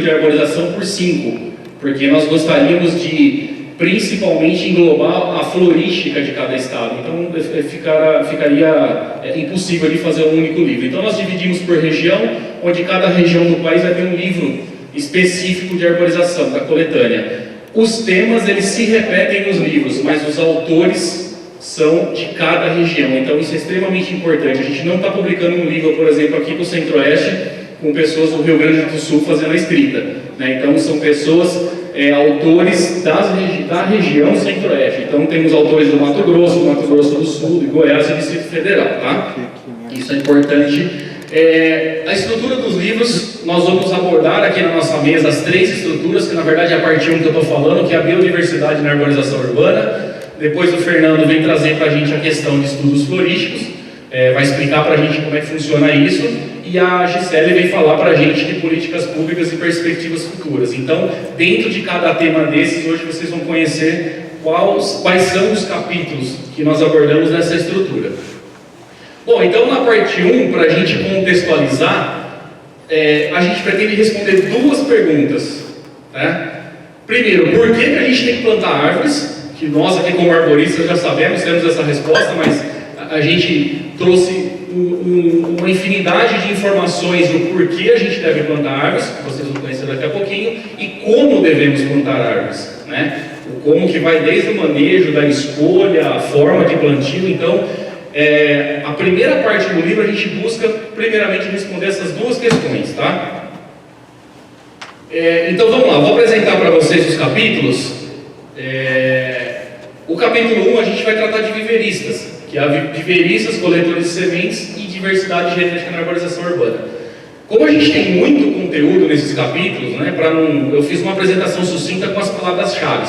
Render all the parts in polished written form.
de arborização por 5, porque nós gostaríamos de principalmente englobar a florística de cada estado, então ficaria impossível de fazer um único livro. Então nós dividimos por região, onde cada região do país vai ter um livro específico de arborização, da coletânea. Os temas eles se repetem nos livros, mas os autores são de cada região, então isso é extremamente importante. A gente não está publicando um livro, por exemplo, aqui para o Centro-Oeste, com pessoas do Rio Grande do Sul fazendo a escrita, né? Então são pessoas, autores da região Centro-Oeste. Então temos autores do Mato Grosso do Sul, de Goiás e Distrito Federal, tá? Isso é importante. A estrutura dos livros, nós vamos abordar aqui na nossa mesa as 3 estruturas, que na verdade é a parte 1 que eu estou falando, que é a biodiversidade na arborização urbana. Depois o Fernando vem trazer para a gente a questão de estudos florísticos, vai explicar para a gente como é que funciona isso, e a Gisele vem falar para a gente de políticas públicas e perspectivas futuras. Então, dentro de cada tema desses, hoje vocês vão conhecer quais são os capítulos que nós abordamos nessa estrutura. Bom, então na parte 1, para a gente contextualizar, a gente pretende responder 2 perguntas. Né? Primeiro, por que a gente tem que plantar árvores? Que nós aqui como arboristas já sabemos, temos essa resposta, mas a gente trouxe uma infinidade de informações do porquê a gente deve plantar árvores, que vocês vão conhecer daqui a pouquinho, e como devemos plantar árvores, né? O como que vai desde o manejo, da escolha, a forma de plantio. Então, a primeira parte do livro a gente busca primeiramente responder essas 2 questões, tá? Então vamos lá, vou apresentar para vocês os capítulos. O capítulo 1 a gente vai tratar de viveristas, que é viveristas, coletores de sementes e diversidade genética na arborização urbana. Como a gente tem muito conteúdo nesses capítulos, né, eu fiz uma apresentação sucinta com as palavras-chave,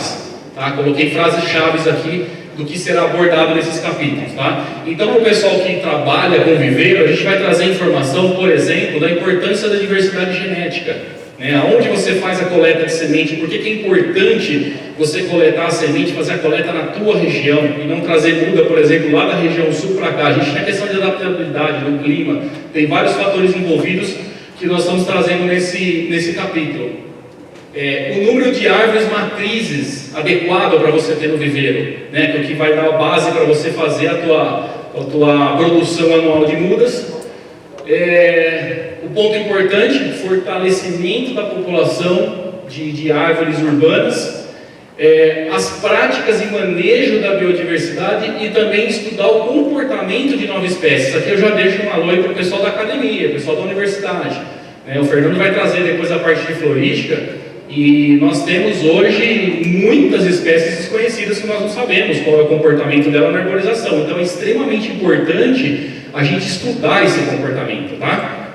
tá? Coloquei frases-chave aqui do que será abordado nesses capítulos, tá? Então, para o pessoal que trabalha com viveiro, a gente vai trazer informação, por exemplo, da importância da diversidade genética, né? Aonde você faz a coleta de semente, por que é importante você coletar a semente, fazer a coleta na tua região e não trazer muda, por exemplo, lá da região sul para cá. A gente tem a questão de adaptabilidade do clima, tem vários fatores envolvidos que nós estamos trazendo nesse capítulo. O número de árvores matrizes adequado para você ter no viveiro, né, que é o que vai dar a base para você fazer a tua produção anual de mudas. O ponto importante, fortalecimento da população de árvores urbanas, as práticas e manejo da biodiversidade e também estudar o comportamento de novas espécies. Aqui eu já deixo um alô para o pessoal da academia, pessoal da universidade. O Fernando vai trazer depois a parte de florística. E nós temos hoje muitas espécies desconhecidas que nós não sabemos qual é o comportamento dela na arborização. Então é extremamente importante a gente estudar esse comportamento, tá?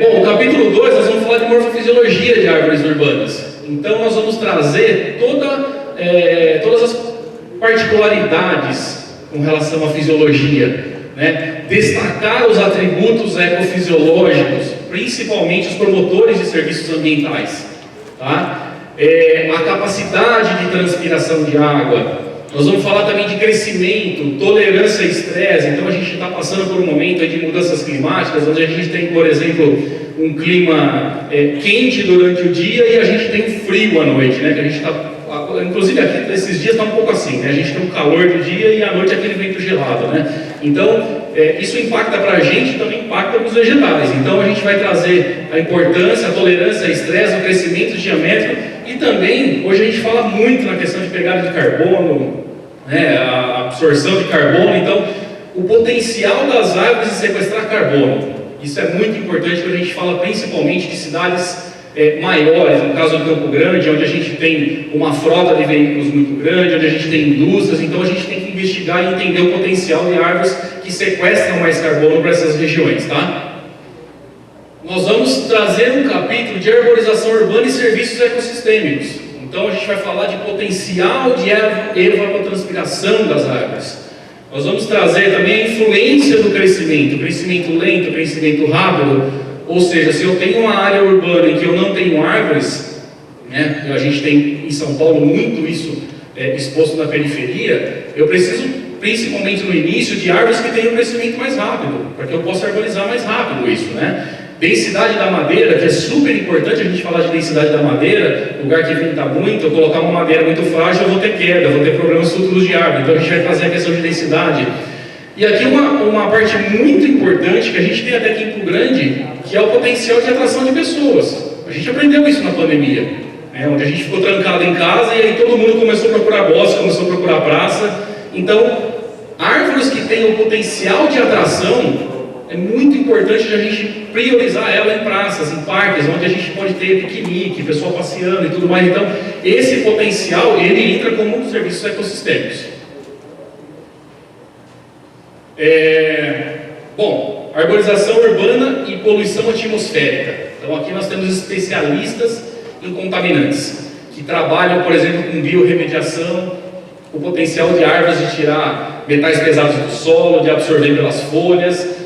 Bom, o capítulo 2 nós vamos falar de morfofisiologia de árvores urbanas. Então nós vamos trazer todas as particularidades com relação à fisiologia, né? Destacar os atributos ecofisiológicos, principalmente os promotores de serviços ambientais, tá? A capacidade de transpiração de água. Nós vamos falar também de crescimento, tolerância a estresse. Então a gente está passando por um momento de mudanças climáticas, onde a gente tem, por exemplo, um clima quente durante o dia e a gente tem um frio à noite, né? Que a gente está, inclusive aqui esses dias está um pouco assim, né? A gente tem um calor do dia e à noite aquele vento gelado, né? Então isso impacta para a gente e também impacta nos vegetais. Então a gente vai trazer a importância, a tolerância a estresse, o crescimento geométrico e também, hoje a gente fala muito na questão de pegada de carbono, né, a absorção de carbono. Então, o potencial das árvores de sequestrar carbono. Isso é muito importante quando a gente fala principalmente de cidades maiores, no caso do Campo Grande, onde a gente tem uma frota de veículos muito grande, onde a gente tem indústrias. Então a gente tem que investigar e entender o potencial de árvores que sequestram mais carbono para essas regiões, tá? Nós vamos trazer um capítulo de arborização urbana e serviços ecossistêmicos. Então a gente vai falar de potencial de evapotranspiração das árvores. Nós vamos trazer também a influência do crescimento lento, crescimento rápido. Ou seja, se eu tenho uma área urbana em que eu não tenho árvores, né, a gente tem em São Paulo muito isso exposto na periferia, eu preciso, principalmente no início, de árvores que tenham um crescimento mais rápido, para que eu possa arborizar mais rápido isso, né? Densidade da madeira, que é super importante a gente falar de densidade da madeira, lugar que venta muito, eu colocar uma madeira muito frágil, eu vou ter queda, vou ter problemas futuros de árvore, então a gente vai fazer a questão de densidade. E aqui uma parte muito importante que a gente tem até aqui em Campo Grande, que é o potencial de atração de pessoas. A gente aprendeu isso na pandemia, né, onde a gente ficou trancado em casa e aí todo mundo começou a procurar bosque, começou a procurar praça. Então, árvores que têm o potencial de atração, é muito importante a gente priorizar ela em praças, em parques, onde a gente pode ter piquenique, pessoal passeando e tudo mais. Então, esse potencial, ele entra como um serviços ecossistêmicos. Bom, arborização urbana e poluição atmosférica. Então, aqui nós temos especialistas em contaminantes, que trabalham, por exemplo, com biorremediação, o potencial de árvores de tirar metais pesados do solo, de absorver pelas folhas.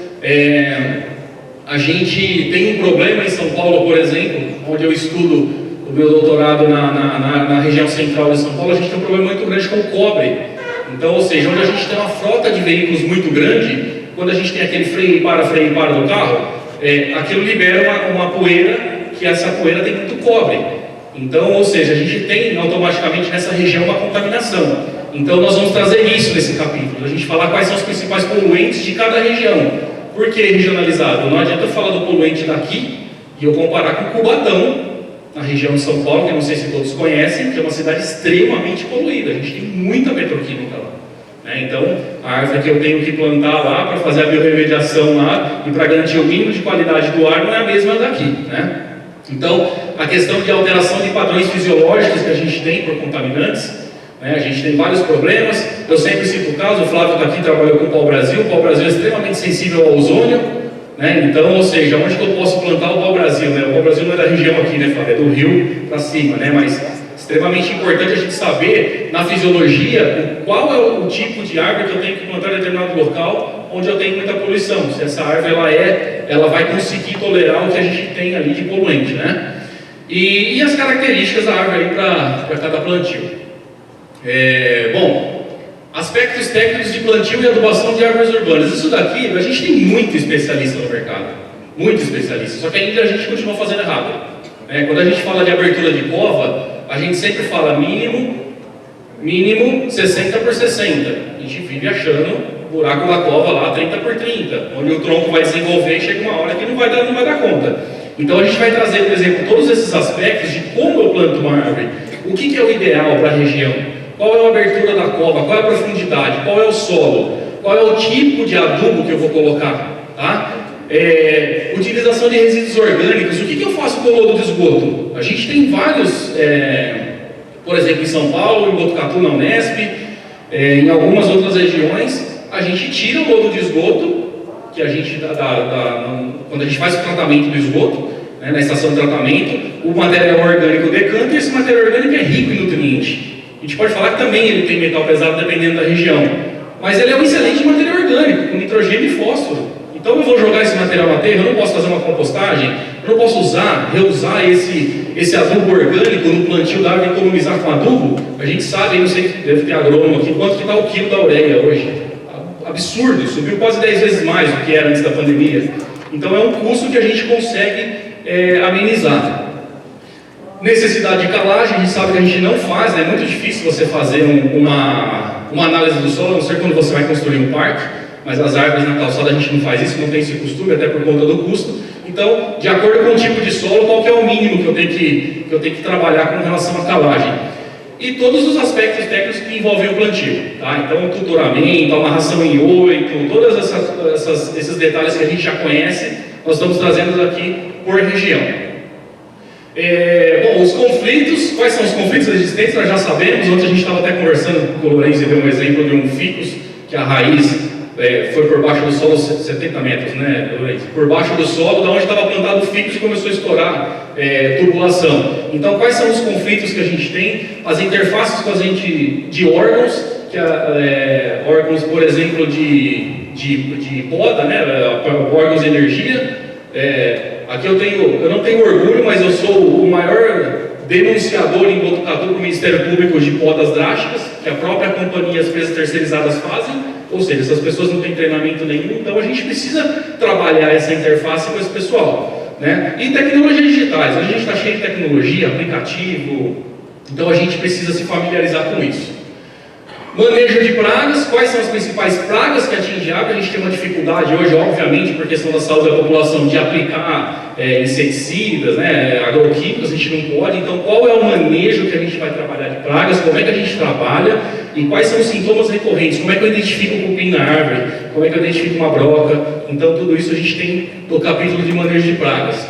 A gente tem um problema em São Paulo, por exemplo, onde eu estudo o meu doutorado na região central de São Paulo, a gente tem um problema muito grande com o cobre. Então, ou seja, onde a gente tem uma frota de veículos muito grande, quando a gente tem aquele freio e para do carro, aquilo libera uma poeira, que essa poeira tem muito cobre. Então, ou seja, a gente tem automaticamente nessa região uma contaminação. Então nós vamos trazer isso nesse capítulo, a gente falar quais são os principais poluentes de cada região. Por que regionalizado? Não adianta eu falar do poluente daqui e eu comparar com Cubatão, na região de São Paulo, que eu não sei se todos conhecem, que é uma cidade extremamente poluída, a gente tem muita petroquímica lá. Né? Então, a árvore que eu tenho que plantar lá para fazer a biorremediação lá e para garantir o mínimo de qualidade do ar não é a mesma daqui. Né? Então, a questão de alteração de padrões fisiológicos que a gente tem por contaminantes, a gente tem vários problemas. Eu sempre cito o caso, o Flávio está aqui, trabalhou com o pau-brasil. O pau-brasil é extremamente sensível ao ozônio, né? Então, ou seja, onde que eu posso plantar o pau-brasil? Né? O pau-brasil não é da região aqui, né, Flávio? É do rio para cima, né? Mas extremamente importante a gente saber, na fisiologia, qual é o tipo de árvore que eu tenho que plantar em determinado local, onde eu tenho muita poluição. Se essa árvore ela vai conseguir tolerar o que a gente tem ali de poluente, né? E as características da árvore para cada plantio. Bom, aspectos técnicos de plantio e adubação de árvores urbanas. Isso daqui, a gente tem muito especialista no mercado, muito especialista, só que ainda a gente continua fazendo errado. Quando a gente fala de abertura de cova, a gente sempre fala mínimo 60 por 60. A gente vive achando o buraco da cova lá 30 por 30, onde o tronco vai desenvolver e chega uma hora que não vai dar conta. Então a gente vai trazer, por exemplo, todos esses aspectos de como eu planto uma árvore, o que é o ideal para a região. Qual é a abertura da cova? Qual é a profundidade? Qual é o solo? Qual é o tipo de adubo que eu vou colocar? Tá? Utilização de resíduos orgânicos. O que eu faço com o lodo de esgoto? A gente tem vários, por exemplo, em São Paulo, em Botucatu, na Unesp, em algumas outras regiões, a gente tira o lodo de esgoto, que a gente quando a gente faz o tratamento do esgoto, né, na estação de tratamento, o material orgânico decanta e esse material orgânico é rico em nutrientes. A gente pode falar que também ele tem metal pesado dependendo da região, mas ele é um excelente material orgânico, com nitrogênio e fósforo. Então eu vou jogar esse material na terra, eu não posso fazer uma compostagem, eu não posso reusar esse adubo orgânico no plantio da árvore e economizar com adubo. A gente sabe, não sei, deve ter agrônomo aqui, quanto que está o quilo da ureia hoje. Absurdo, subiu quase 10 vezes mais do que era antes da pandemia. Então é um custo que a gente consegue amenizar. Necessidade de calagem, a gente sabe que a gente não faz, né? É muito difícil você fazer uma análise do solo, a não ser quando você vai construir um parque, mas as árvores na calçada a gente não faz isso, não tem esse costume, até por conta do custo. Então, de acordo com o tipo de solo, qual que é o mínimo que eu tenho que trabalhar com relação à calagem? E todos os aspectos técnicos que envolvem o plantio, tá? Então, tutoramento, amarração em 8, todos esses detalhes que a gente já conhece, nós estamos trazendo aqui por região. Bom, os conflitos, quais são os conflitos existentes? Nós já sabemos. Ontem a gente estava até conversando com o Lourenço e deu um exemplo de um ficus, que a raiz foi por baixo do solo 70 metros, né, Lourenço? Por baixo do solo, da onde estava plantado o ficus, e começou a estourar tubulação. Então, quais são os conflitos que a gente tem? As interfaces com a gente de órgãos, órgãos, por exemplo, de poda, né, órgãos de energia. Aqui eu não tenho orgulho, mas eu sou o maior denunciador em Botucatu do Ministério Público de podas drásticas, que a própria companhia, as empresas terceirizadas fazem, ou seja, essas pessoas não têm treinamento nenhum, então a gente precisa trabalhar essa interface com esse pessoal. né? E tecnologias digitais, a gente está cheio de tecnologia, aplicativo, então a gente precisa se familiarizar com isso. Manejo de pragas, quais são as principais pragas que atingem a água? A gente tem uma dificuldade hoje, obviamente, por questão da saúde da população, de aplicar inseticidas, né, agroquímicos, a gente não pode. Então, qual é o manejo que a gente vai trabalhar de pragas? Como é que a gente trabalha? E quais são os sintomas recorrentes? Como é que eu identifico um cupim na árvore? Como é que eu identifico uma broca? Então, tudo isso a gente tem no capítulo de manejo de pragas.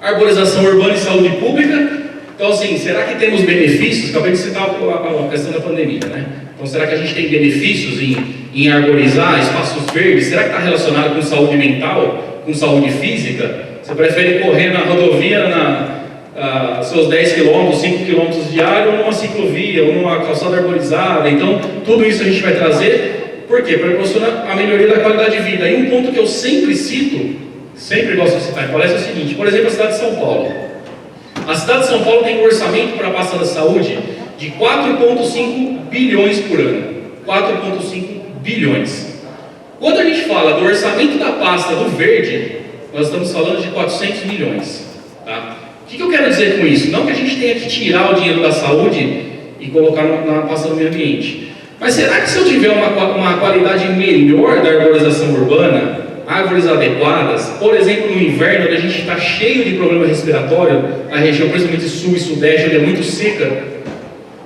Arborização urbana e saúde pública. Então, assim, será que temos benefícios? Acabei de citar a questão da pandemia, né? Então, será que a gente tem benefícios em arborizar espaços verdes? Será que está relacionado com saúde mental, com saúde física? Você prefere correr na rodovia, seus 10 km, 5 km diário, ou numa ciclovia, ou numa calçada arborizada? Então, tudo isso a gente vai trazer. Por quê? Para proporcionar a melhoria da qualidade de vida. E um ponto que eu sempre cito, sempre gosto de citar em palestra, é o seguinte: por exemplo, a cidade de São Paulo. A cidade de São Paulo tem um orçamento para a pasta da saúde de 4,5 bilhões por ano. 4,5 bilhões. Quando a gente fala do orçamento da pasta do verde, nós estamos falando de 400 milhões. Tá? O que eu quero dizer com isso? Não que a gente tenha que tirar o dinheiro da saúde e colocar na pasta do meio ambiente. Mas será que se eu tiver uma qualidade melhor da arborização urbana, árvores adequadas, por exemplo, no inverno, onde a gente está cheio de problema respiratório, a região principalmente sul e sudeste, onde é muito seca,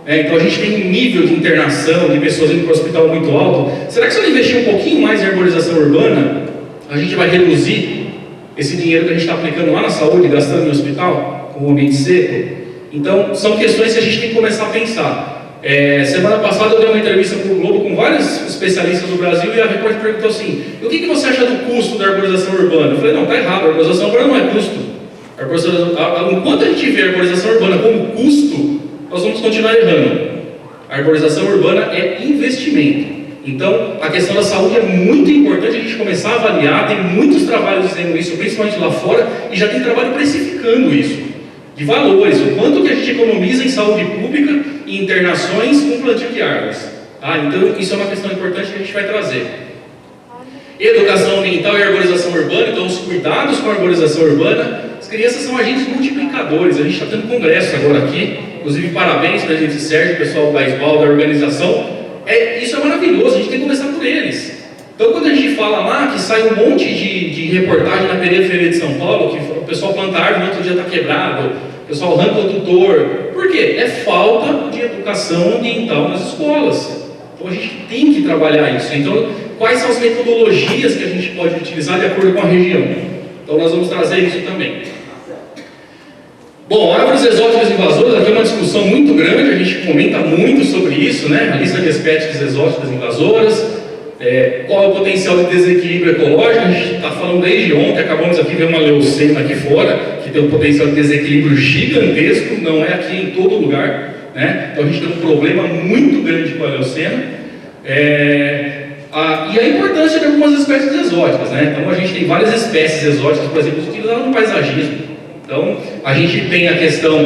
então a gente tem um nível de internação, de pessoas indo para o hospital muito alto. Será que se eu investir um pouquinho mais em arborização urbana, a gente vai reduzir esse dinheiro que a gente está aplicando lá na saúde, gastando no hospital, com o ambiente seco? Então, são questões que a gente tem que começar a pensar. Semana passada eu dei uma entrevista para o Globo com vários especialistas do Brasil e a repórter perguntou assim: o que você acha do custo da arborização urbana? Eu falei: não, está errado, a arborização urbana não é custo. Enquanto a gente vê a arborização urbana como custo, nós vamos continuar errando. A arborização urbana é investimento. Então, a questão da saúde é muito importante a gente começar a avaliar. Tem muitos trabalhos dizendo isso, principalmente lá fora, e já tem trabalho precificando isso, de valores, o quanto que a gente economiza em saúde pública e internações com plantio de árvores. Então, isso é uma questão importante que a gente vai trazer. Educação ambiental e arborização urbana. Então, os cuidados com a arborização urbana. As crianças são agentes multiplicadores. A gente está tendo congresso agora aqui. Inclusive, parabéns para a gente, Sérgio, pessoal da SBAL, da organização. Isso é maravilhoso, a gente tem que começar por eles. Então, quando a gente fala lá que sai um monte de reportagem na periferia de São Paulo, que o pessoal planta árvore, no outro dia está quebrado, o pessoal arranca o tutor. Por quê? É falta de educação ambiental nas escolas. Então, a gente tem que trabalhar isso. Então, quais são as metodologias que a gente pode utilizar de acordo com a região? Então, nós vamos trazer isso também. Bom, árvores exóticas invasoras, aqui é uma discussão muito grande, a gente comenta muito sobre isso, né? A lista de espécies exóticas invasoras, qual é o potencial de desequilíbrio ecológico. A gente está falando desde ontem, acabamos aqui de ver uma leucena aqui fora, que tem um potencial de desequilíbrio gigantesco, não é aqui em todo lugar, né? Então a gente tem um problema muito grande com a leucena. E a importância de algumas espécies exóticas, né? Então a gente tem várias espécies exóticas, por exemplo, utilizadas no paisagismo. Então, a gente tem a questão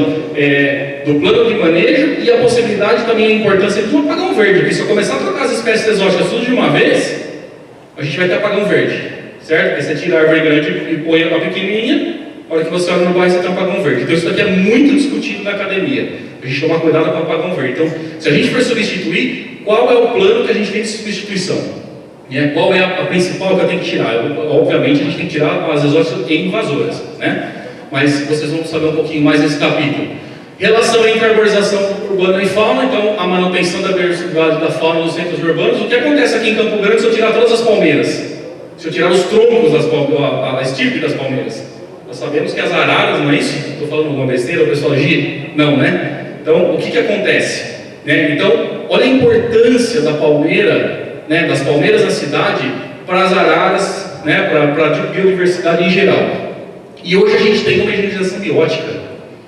do plano de manejo e a possibilidade também, a importância de um apagão verde, porque se eu começar a trocar as espécies exóticas tudo de uma vez, a gente vai ter apagão verde, certo? Porque você tira a árvore grande e põe a pequenininha, a hora que você olha no bairro, você tem um apagão verde. Então, isso daqui é muito discutido na academia, a gente tomar cuidado com o apagão verde. Então, se a gente for substituir, qual é o plano que a gente tem de substituição? Qual é a principal que eu tenho que tirar? Obviamente, a gente tem que tirar as exóticas e invasoras, né? Mas vocês vão saber um pouquinho mais nesse capítulo. Relação entre arborização urbana e fauna. Então, a manutenção da diversidade da fauna nos centros urbanos. O que acontece aqui em Campo Grande se eu tirar todas as palmeiras? Se eu tirar os troncos das palmeiras, a estirpe das palmeiras? Nós sabemos que as araras, não é isso? Estou falando alguma besteira, o pessoal gira? Não, né? Então, o que acontece? Então, olha a importância da palmeira, das palmeiras na cidade, para as araras, para a biodiversidade em geral. E hoje a gente tem uma higienização biótica.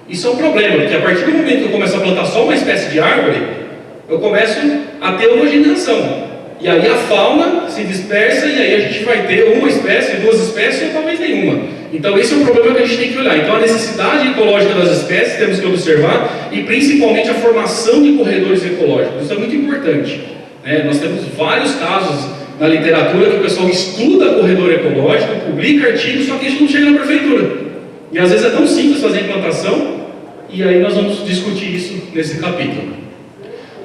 Isso é um problema, porque a partir do momento que eu começo a plantar só uma espécie de árvore, eu começo a ter homogeneização. E aí a fauna se dispersa e aí a gente vai ter uma espécie, duas espécies ou talvez nenhuma. Então esse é um problema que a gente tem que olhar. Então a necessidade ecológica das espécies temos que observar e principalmente a formação de corredores ecológicos. Isso é muito importante. Nós temos vários casos na literatura que o pessoal estuda corredor ecológico, publica artigos, só que isso não chega na prefeitura. E às vezes é tão simples fazer a implantação, e aí nós vamos discutir isso nesse capítulo.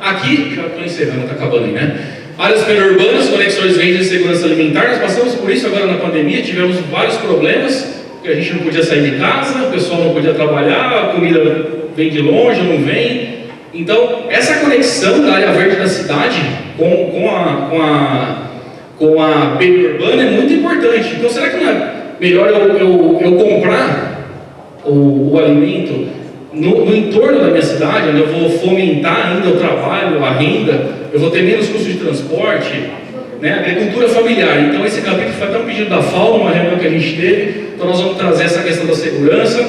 Aqui, já estou encerrando, está acabando aí, né? Áreas periurbanas, conexões de rede e segurança alimentar. Nós passamos por isso agora na pandemia, tivemos vários problemas, porque a gente não podia sair de casa, o pessoal não podia trabalhar, a comida vem de longe, não vem. Então, essa conexão da área verde da cidade com a periurbana é muito importante. Então, será que não é melhor eu comprar o alimento no entorno da minha cidade, onde eu vou fomentar ainda o trabalho, a renda, eu vou ter menos custo de transporte, né? Agricultura familiar. Então, esse capítulo foi até um pedido da FAO, uma reunião que a gente teve. Então, nós vamos trazer essa questão da segurança,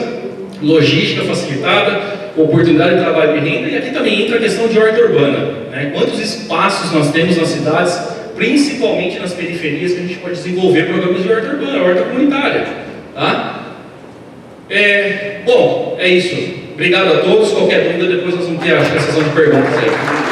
logística facilitada, oportunidade de trabalho e renda, e aqui também entra a questão de horta urbana, né? Quantos espaços nós temos nas cidades, principalmente nas periferias, que a gente pode desenvolver programas de horta urbana, horta comunitária, tá? Bom, é isso. Obrigado a todos. Qualquer dúvida, depois nós vamos ter a sessão de perguntas aí.